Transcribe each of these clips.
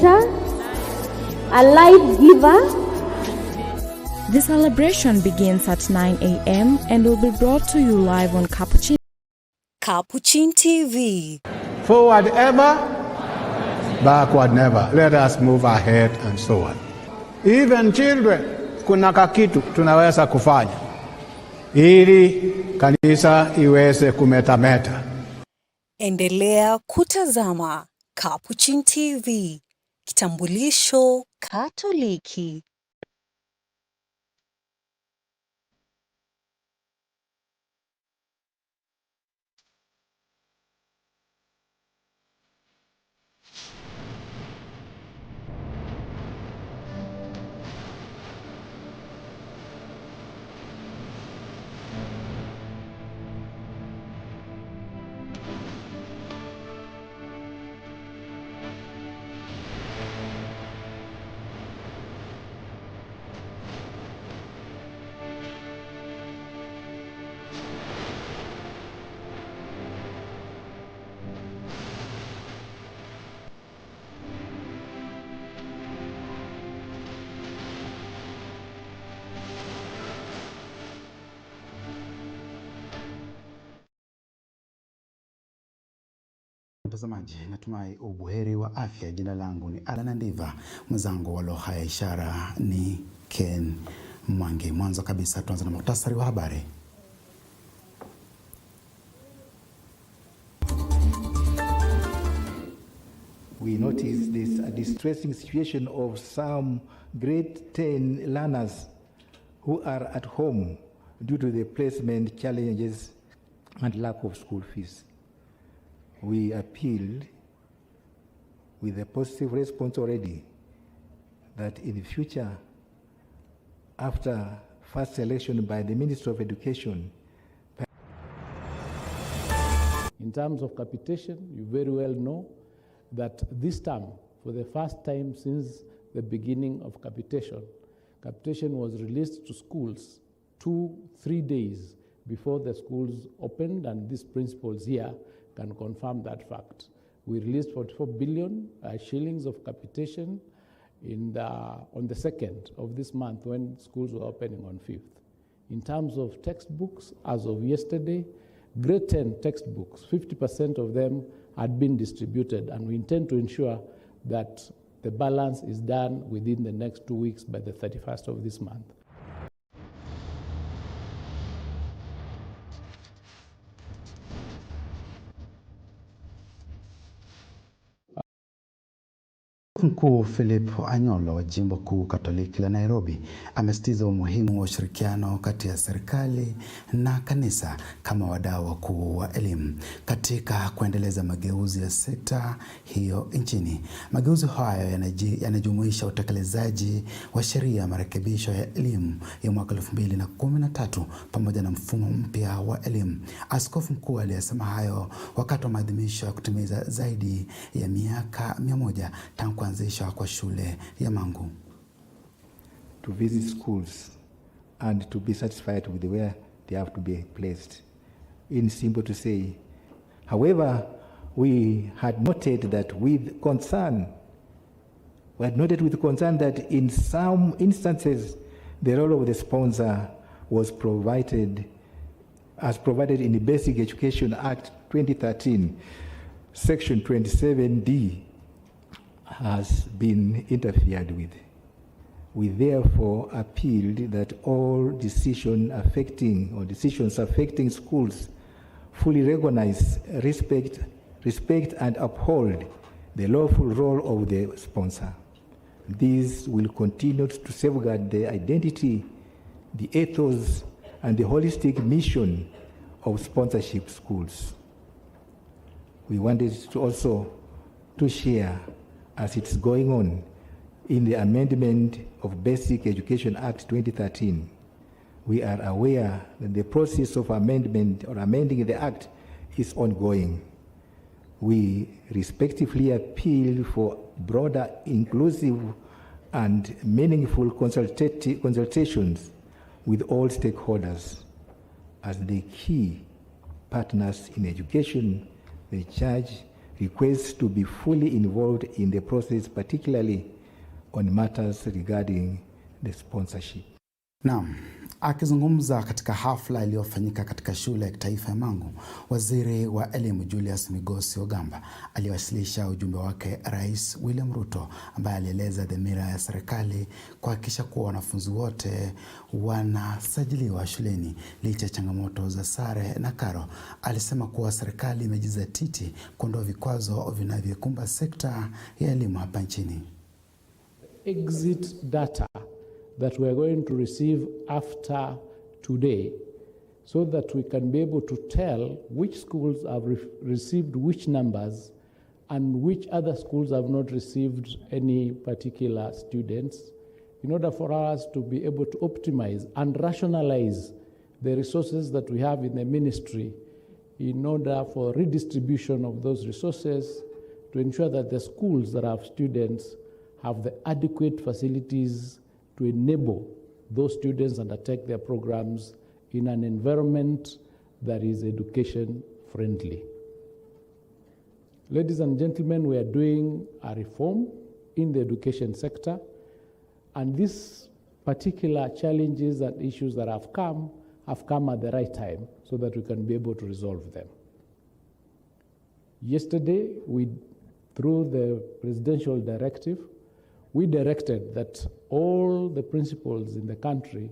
a life giver. The celebration begins at 9 a.m. and will be brought to you live on Capuchin TV. Forward ever, backward never. Let us move ahead and so on. Even children, kuna kakitu tunaweza kufanya ili kanisa iweze kumetameta. Endelea kutazama Capuchin TV, kitambulisho Katoliki. Mtazamaji, natumai ubuheri wa afya. Jina langu ni Alana Ndiva, mwenzangu wa lugha ya ishara ni Ken Mwangi. Mwanzo kabisa tuanze na muhtasari wa habari. We notice this distressing situation of some grade 10 learners who are at home due to the placement challenges and lack of school fees. We appealed with a positive response already that in the future, after first selection by the Ministry of Education. In terms of capitation, you very well know that this term, for the first time since the beginning of capitation was released to schools 2-3 days before the schools opened, and these principals here can confirm that fact. We released 44 billion shillings of capitation on the 2nd of this month when schools were opening on 5th. In terms of textbooks, as of yesterday, grade 10 textbooks, 50% of them had been distributed, and we intend to ensure that the balance is done within the next 2 weeks by the 31st of this month. Mkuu Philip Anyolo wa Jimbo Kuu Katoliki la Nairobi amesisitiza umuhimu wa ushirikiano kati ya serikali na kanisa kama wadau wakuu wa elimu katika kuendeleza mageuzi ya sekta hiyo nchini. Mageuzi hayo yanajumuisha utekelezaji wa sheria ya marekebisho ya elimu ya mwaka 2013 pamoja na mfumo mpya wa elimu. Askofu mkuu aliyesema hayo wakati wa maadhimisho ya kutimiza zaidi ya miaka 100 tangu kuanzisha kwa shule ya Mangu. To visit schools and to be satisfied with where they have to be placed. In simple to say, however, we had noted with concern that in some instances the role of the sponsor was provided in the Basic Education Act 2013, Section 27D, has been interfered with. We therefore appealed that all decisions affecting schools fully recognize, respect and uphold the lawful role of the sponsor. This will continue to safeguard the identity, the ethos, and the holistic mission of sponsorship schools. We wanted to also to share, as it's going on in the amendment of Basic Education Act 2013, we are aware that the process of amending the Act is ongoing. We respectively appeal for broader, inclusive, and meaningful consultations with all stakeholders as the key partners in education, the church, requests to be fully involved in the process, particularly on matters regarding the sponsorship. Naam, akizungumza katika hafla iliyofanyika katika shule ya kitaifa ya Mangu, waziri wa elimu Julius Migosi Ogamba aliwasilisha ujumbe wake Rais William Ruto, ambaye alieleza dhamira ya serikali kuhakikisha kuwa wanafunzi wote wanasajiliwa shuleni licha ya changamoto za sare na karo. Alisema kuwa serikali imejizatiti kuondoa vikwazo vinavyokumba sekta ya elimu hapa nchini. Exit data that we are going to receive after today, so that we can be able to tell which schools have received which numbers and which other schools have not received any particular students, in order for us to be able to optimize and rationalize the resources that we have in the ministry, in order for redistribution of those resources to ensure that the schools that have students have the adequate facilities to enable those students undertake their programs in an environment that is education friendly. Ladies and gentlemen, we are doing a reform in the education sector, and these particular challenges and issues that have come at the right time so that we can be able to resolve them. Yesterday, through the presidential directive, we directed that all the principals in the country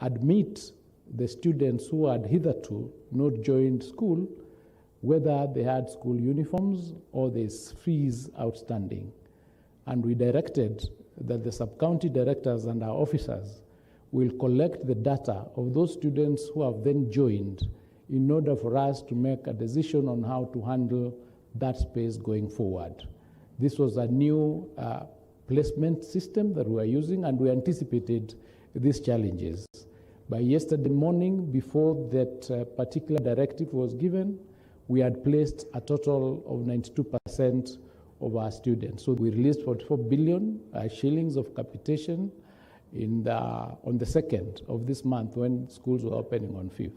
admit the students who had hitherto not joined school, whether they had school uniforms or there's fees outstanding. And we directed that the sub-county directors and our officers will collect the data of those students who have then joined in order for us to make a decision on how to handle that space going forward. This was a new placement system that we are using, and we anticipated these challenges. By yesterday morning, before that particular directive was given, we had placed a total of 92% of our students. So we released 44 billion shillings of capitation on the 2nd of this month when schools were opening on 5th.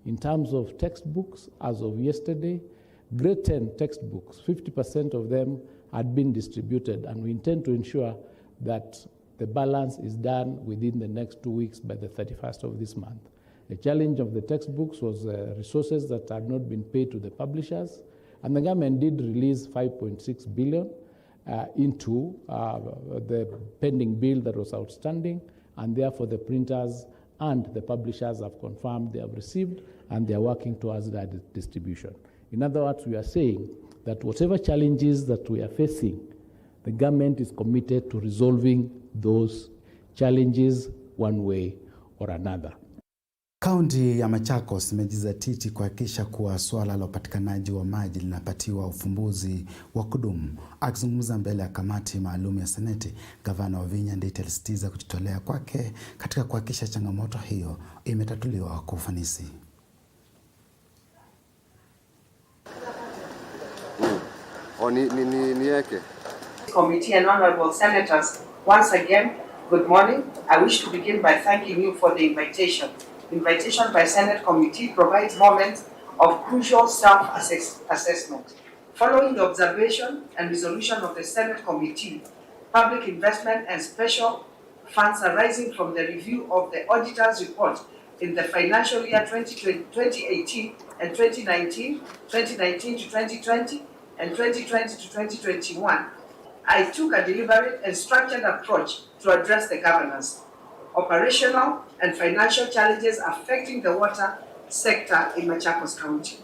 In terms of textbooks, as of yesterday, grade 10 textbooks, 50% of them had been distributed, and we intend to ensure that the balance is done within the next 2 weeks by the 31st of this month. The challenge of the textbooks was resources that had not been paid to the publishers, and the government did release 5.6 billion into the pending bill that was outstanding, and therefore the printers and the publishers have confirmed they have received, and they are working towards that distribution. In other words, we are saying that whatever challenges that we are facing, the government is committed to resolving those challenges one way or another. Kaunti ya Machakos imejizatiti kuhakikisha kuwa swala la upatikanaji wa maji linapatiwa ufumbuzi wa kudumu. Akizungumza mbele ya kamati maalum ya Seneti, Gavana Wavinya Ndeti alisisitiza kujitolea kwake katika kuhakikisha changamoto hiyo imetatuliwa kwa ufanisi. Committee and honorable senators, once again, good morning. I wish to begin by thanking you for the invitation. Invitation by Senate Committee provides moments of crucial self-assessment. Following the observation and resolution of the Senate Committee, public investment and special funds arising from the review of the auditor's report in the financial year 2018 and 2019, 2019 to 2020, and 2020 to 2021, I took a deliberate and structured approach to address the governance, operational and financial challenges affecting the water sector in Machakos County.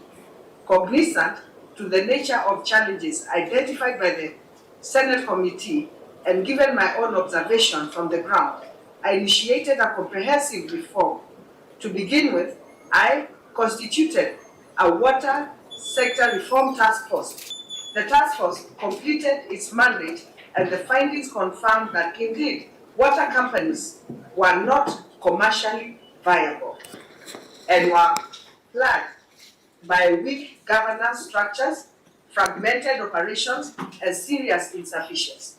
Cognizant to the nature of challenges identified by the Senate Committee and given my own observation from the ground, I initiated a comprehensive reform. To begin with, I constituted a water sector reform task force. The task force completed its mandate, and the findings confirmed that indeed water companies were not commercially viable and were plagued by weak governance structures, fragmented operations, and serious insufficiency.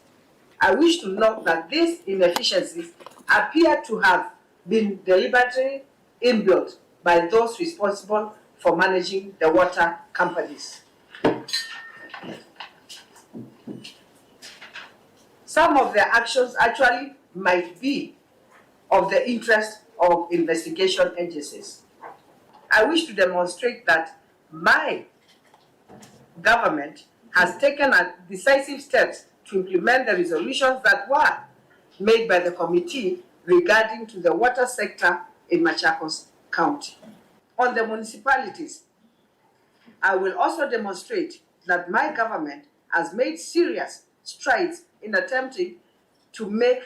I wish to note that these inefficiencies appear to have been deliberately inbuilt by those responsible for managing the water companies. some of their actions actually might be of the interest of investigation agencies. I wish to demonstrate that my government has taken decisive steps to implement the resolutions that were made by the committee regarding to the water sector in Machakos County. On the municipalities, I will also demonstrate that my government has made serious strides in attempting to make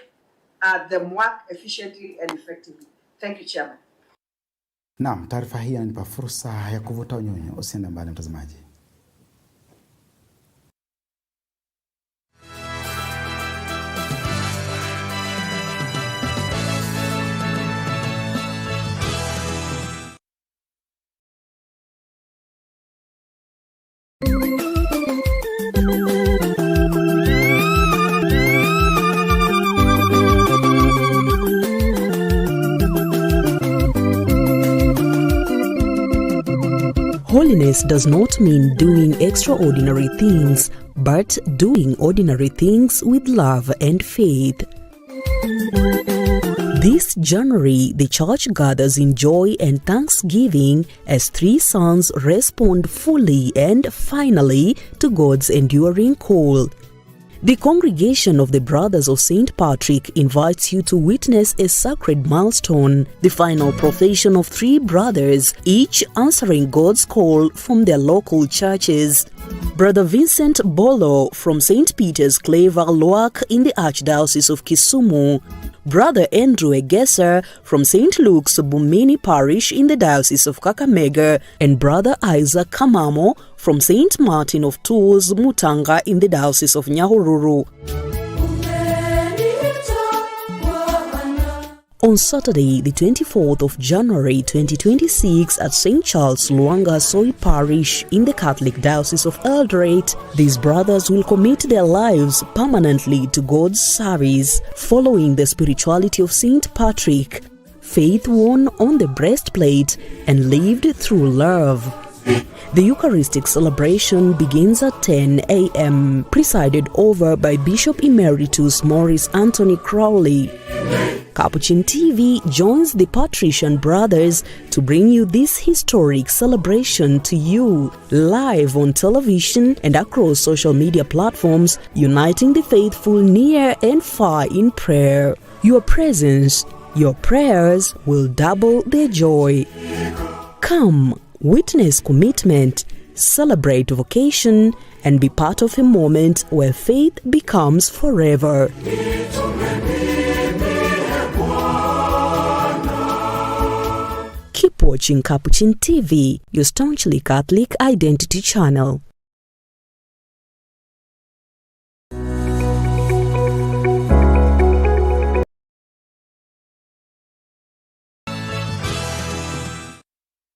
them work efficiently and effectively. Thank you, Chairman. Naam, taarifa hii inanipa fursa ya kuvuta unyunyu. Usiende mbali mtazamaji. Holiness does not mean doing extraordinary things, but doing ordinary things with love and faith. This January, the church gathers in joy and thanksgiving as three sons respond fully and finally to God's enduring call. The congregation of the Brothers of St. Patrick invites you to witness a sacred milestone, the final profession of three brothers, each answering God's call from their local churches. Brother Vincent Bolo from St. Peter's Clever Loak in the Archdiocese of Kisumu, Brother Andrew Egesser from St. Luke's Bumini Parish in the Diocese of Kakamega, and Brother Isaac Kamamo from St. Martin of Tours, Mutanga in the Diocese of Nyahururu. On Saturday, the 24th of January 2026 at St. Charles Luanga Soi Parish in the Catholic Diocese of Eldoret, these brothers will commit their lives permanently to God's service, following the spirituality of St. Patrick, faith worn on the breastplate and lived through love. The Eucharistic celebration begins at 10 a.m., presided over by Bishop Emeritus Maurice Anthony Crowley. Capuchin TV joins the Patrician Brothers to bring you this historic celebration to you, live on television and across social media platforms, uniting the faithful near and far in prayer. Your presence, your prayers will double their joy. Come, witness commitment, celebrate vocation, and be part of a moment where faith becomes forever. Keep watching Capuchin TV, your staunchly Catholic identity channel.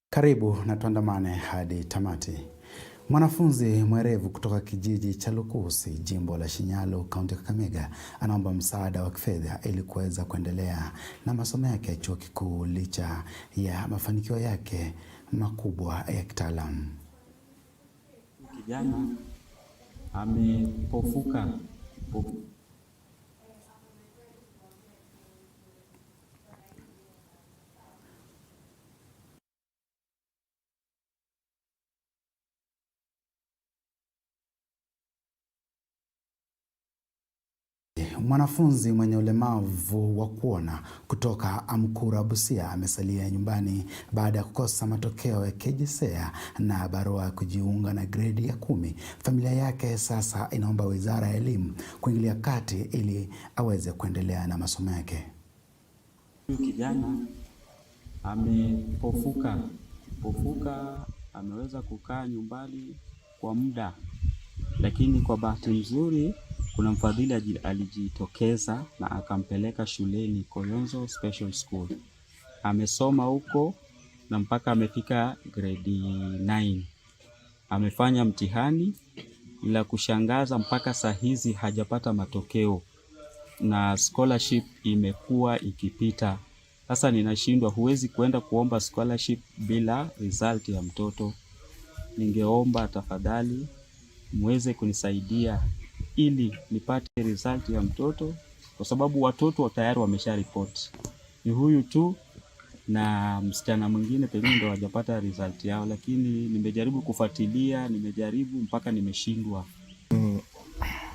Karibu na tuandamane hadi tamati. Mwanafunzi mwerevu kutoka kijiji cha Lukusi, jimbo la Shinyalu, kaunti ya Kakamega, anaomba msaada wa kifedha ili kuweza kuendelea na masomo yake ya chuo kikuu licha ya mafanikio yake makubwa ya kitaalamu. Kijana amepofuka. Mwanafunzi mwenye ulemavu wa kuona kutoka Amkura, Busia, amesalia nyumbani baada ya kukosa matokeo ya KJSEA na barua ya kujiunga na gredi ya 10. Familia yake sasa inaomba Wizara ya Elimu kuingilia kati ili aweze kuendelea na masomo yake. Kijana amepofuka, ameweza kukaa nyumbani kwa muda, lakini kwa bahati nzuri kuna mfadhili alijitokeza na akampeleka shuleni Koyonzo Special School. Amesoma huko na mpaka amefika grade 9. Amefanya mtihani, ila kushangaza mpaka saa hizi hajapata matokeo na scholarship imekuwa ikipita. Sasa ninashindwa, huwezi kwenda kuomba scholarship bila result ya mtoto. Ningeomba tafadhali muweze kunisaidia ili nipate result ya mtoto, kwa sababu watoto tayari wamesha report. Ni huyu tu na msichana mwingine pengine ndio hajapata result yao, lakini nimejaribu kufuatilia, nimejaribu mpaka nimeshindwa.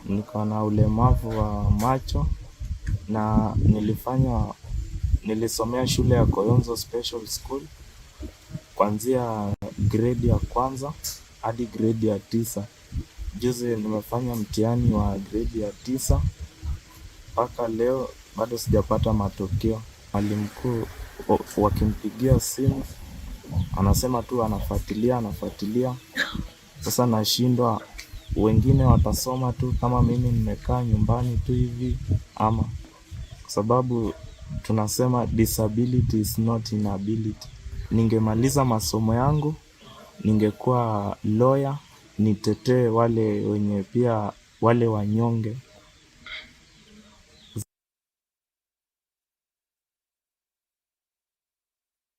Niko na ulemavu wa macho na nilisomea shule ya Koyonzo Special School kuanzia grade ya kwanza hadi grade ya 9. Juzi nimefanya mtihani wa grade ya 9 mpaka leo bado sijapata matokeo. Mwalimu mkuu wakimpigia simu anasema tu anafuatilia. Sasa nashindwa, wengine watasoma tu kama mimi nimekaa nyumbani tu hivi, ama kwa sababu tunasema disability is not inability. Ningemaliza masomo yangu, ningekuwa lawyer, nitetee wale wenye pia wale wanyonge.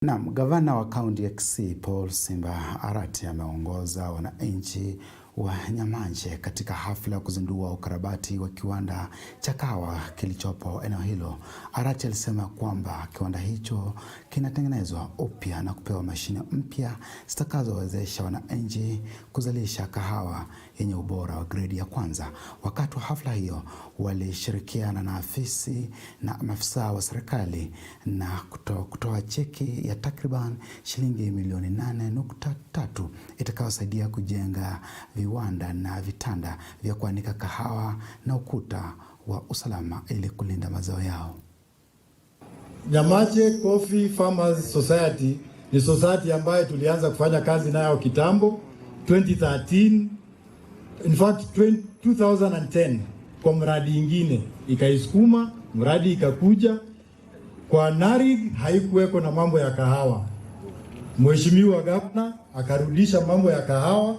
Naam, gavana wa kaunti ya Kisii Paul Simba Arati ameongoza wananchi wa Nyamanje katika hafla ya kuzindua ukarabati wa kiwanda cha kahawa kilichopo eneo hilo. Arati alisema kwamba kiwanda hicho kinatengenezwa upya na kupewa mashine mpya zitakazowezesha wananchi kuzalisha kahawa yenye ubora wa gredi ya kwanza. Wakati wa hafla hiyo walishirikiana na afisi na maafisa wa serikali na kutoa cheki ya takriban shilingi milioni 8.3 itakayosaidia kujenga viwanda na vitanda vya kuanika kahawa na ukuta wa usalama ili kulinda mazao yao. Nyamanje Coffee Farmers Society ni society ambayo tulianza kufanya kazi nayo kitambo 2013, in fact 2010 kwa mradi ingine ikaisukuma, mradi ikakuja kwa Narig, haikuweko na mambo ya kahawa. Mheshimiwa gavana akarudisha mambo ya kahawa,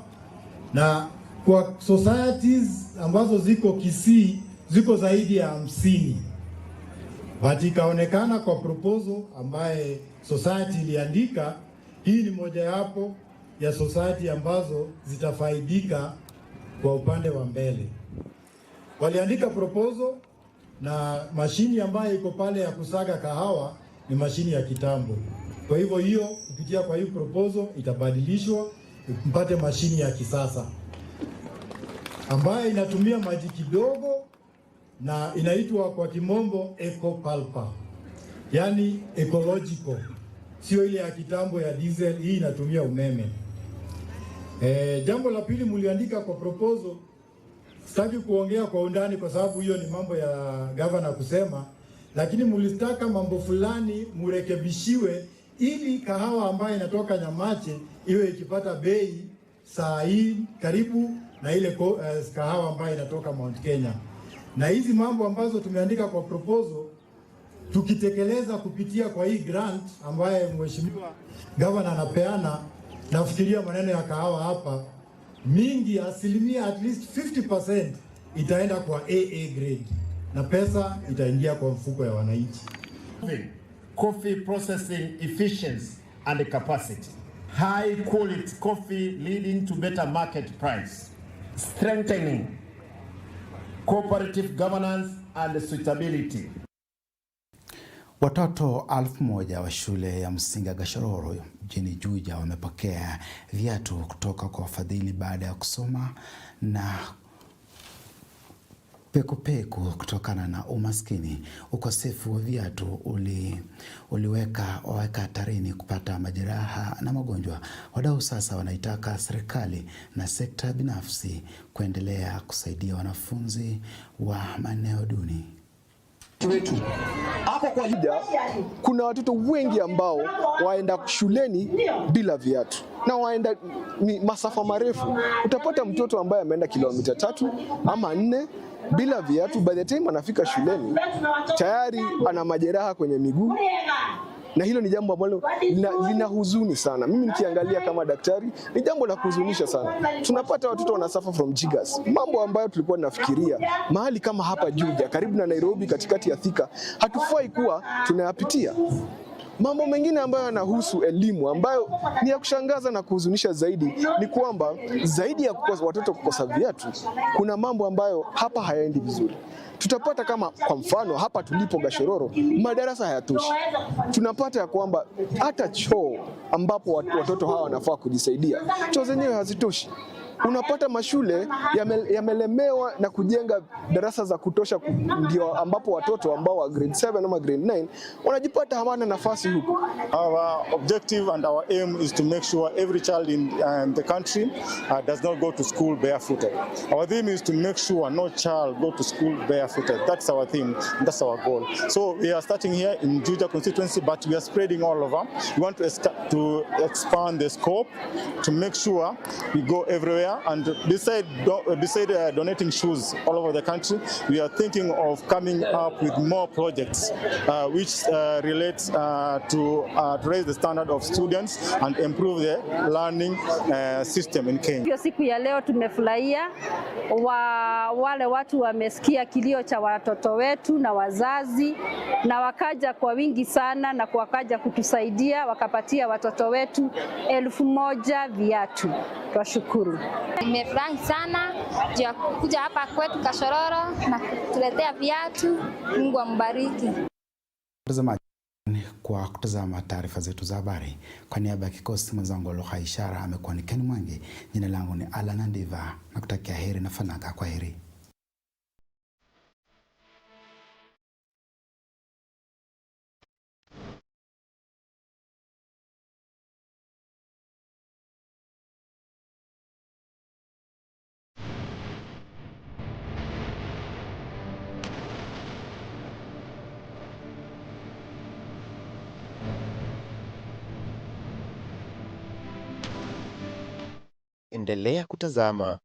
na kwa societies ambazo ziko Kisii ziko zaidi ya 50. But ikaonekana kwa proposal ambaye society iliandika, hii ni mojawapo ya society ambazo zitafaidika kwa upande wa mbele. Waliandika proposal na mashini ambayo iko pale ya kusaga kahawa ni mashini ya kitambo. Kwa hivyo hiyo kupitia kwa hii proposal itabadilishwa mpate mashini ya kisasa ambayo inatumia maji kidogo na inaitwa kwa kimombo eco pulper, yani ecological, sio ile ya kitambo ya diesel. Hii inatumia umeme. Jambo la pili mliandika kwa proposal, sitaki kuongea kwa undani kwa sababu hiyo ni mambo ya governor kusema, lakini mlitaka mambo fulani murekebishiwe ili kahawa ambayo inatoka Nyamanje iwe ikipata bei saa hii karibu na ile kahawa ambayo inatoka Mount Kenya. Na hizi mambo ambazo tumeandika kwa proposal tukitekeleza kupitia kwa hii grant ambaye mheshimiwa governor anapeana, nafikiria maneno ya kahawa hapa mingi, asilimia at least 50% itaenda kwa AA grade na pesa itaingia kwa mfuko ya wananchi. Coffee processing efficiency and capacity. High quality coffee leading to better market price. Strengthening cooperative governance and suitability. Watoto 1000 wa shule ya msingi Gashororo mjini Juja wamepokea viatu kutoka kwa wafadhili baada ya kusoma na pekupeku kutokana na umaskini. Ukosefu wa viatu uliweka hatarini kupata majeraha na magonjwa. Wadau sasa wanaitaka serikali na sekta binafsi kuendelea kusaidia wanafunzi wa maeneo duni. Wetu hapo kwa Juja kuna watoto wengi ambao waenda shuleni bila viatu na waenda masafa marefu. Utapata mtoto ambaye ameenda kilomita 3 ama 4 bila viatu, by the time anafika shuleni tayari ana majeraha kwenye miguu, na hilo ni jambo ambalo lina huzuni sana. Mimi nikiangalia kama daktari ni jambo la kuhuzunisha sana. Tunapata watoto wanasuffer from jiggers, mambo ambayo tulikuwa tunafikiria mahali kama hapa Juja karibu na Nairobi katikati ya Thika hatufai kuwa tunayapitia. Mambo mengine ambayo yanahusu elimu ambayo ni ya kushangaza na kuhuzunisha zaidi ni kwamba zaidi ya watoto kukosa viatu, kuna mambo ambayo hapa hayaendi vizuri. Tutapata kama kwa mfano hapa tulipo Gashororo, madarasa hayatoshi. Tunapata ya kwamba hata choo ambapo watoto hawa wanafaa kujisaidia, choo zenyewe hazitoshi. Unapata mashule yamelemewa na kujenga darasa za kutosha, ndio ambapo watoto ambao wa grade 7 ama grade 9 wanajipata hawana nafasi huko. Our objective and our aim is to make sure every child in the country does not go to school barefooted. Our theme is to make sure no child go to school barefooted. That's our theme, and that's our goal. So we are starting here in Juja constituency, but we are spreading all over. We want to expand the scope to make sure we go everywhere. And beside donating shoes all over the country, we are thinking of coming up with more projects which relates to raise the standard of students and improve the learning system in Kenya. Siku ya leo tumefurahia wale watu wamesikia kilio cha watoto wetu na wazazi, na wakaja kwa wingi sana na wakaja kutusaidia, wakapatia watoto wetu 1,000 viatu. Twashukuru. Nimefurahi sana kuja hapa kwetu Gashororo na kutuletea viatu. Mungu ambariki. Mtazamaji, kwa kutazama taarifa zetu za habari, kwa niaba ya kikosi mwenzangu lugha ishara amekuwa ni Ken Mwangi. Jina langu ni Alan Ndiva na kutakia heri na fanaka. Kwa heri. Endelea kutazama.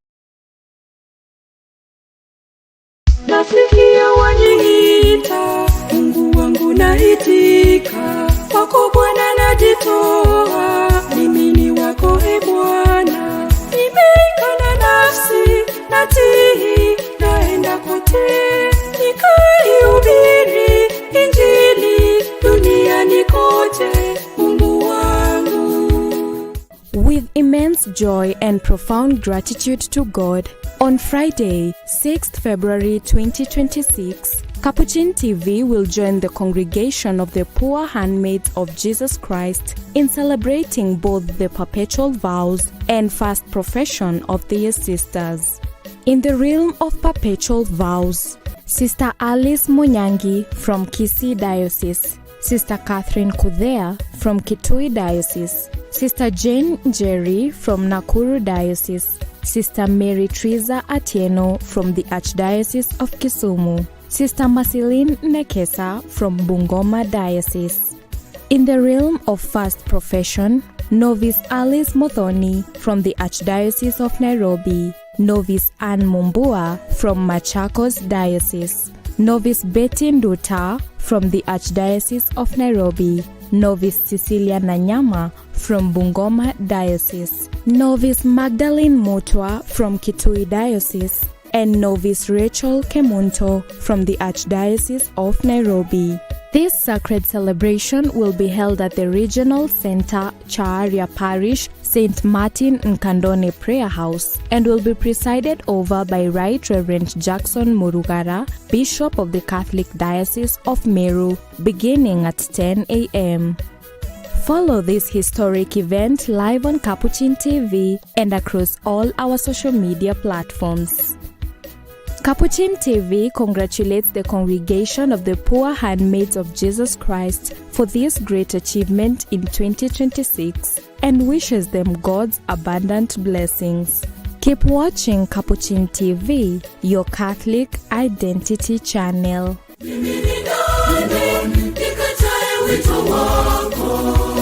Nasikia waniita, Mungu wangu naitika, kwako Bwana najitoa, mimi ni wako e Bwana, nimeikana nafsi natii, naenda kote nikaihubiri Injili duniani kote, Mungu wangu. With immense joy and profound gratitude to God, on Friday, 6th February 2026, Capuchin TV will join the congregation of the poor handmaids of Jesus Christ in celebrating both the perpetual vows and first profession of their sisters. In the realm of perpetual vows, Sister Alice Munyangi from Kisii Diocese, Sister Catherine Kudhea from Kitui Diocese, Sister Jane Njeri from Nakuru Diocese, Sister Mary Triza Atieno from the Archdiocese of Kisumu, Sister Marceline Nekesa from Bungoma Diocese. In the realm of first profession, Novice Alice Mothoni from the Archdiocese of Nairobi, Novice Anne Mumbua from Machakos Diocese, Novice Betty Nduta from the Archdiocese of Nairobi, Novice Cecilia Nanyama from Bungoma Diocese, Novice Magdalene Mutwa from Kitui Diocese, and Novice Rachel Kemunto from the Archdiocese of Nairobi. This sacred celebration will be held at the Regional Center, Chaaria Parish, St. Martin Nkandone Prayer House, and will be presided over by Right Reverend Jackson Murugara, Bishop of the Catholic Diocese of Meru, beginning at 10 a.m. Follow this historic event live on Capuchin TV and across all our social media platforms. Capuchin TV congratulates the congregation of the poor handmaids of Jesus Christ for this great achievement in 2026 and wishes them God's abundant blessings. Keep watching Capuchin TV, your Catholic identity channel. Mimi ni nani nikatae wito wako?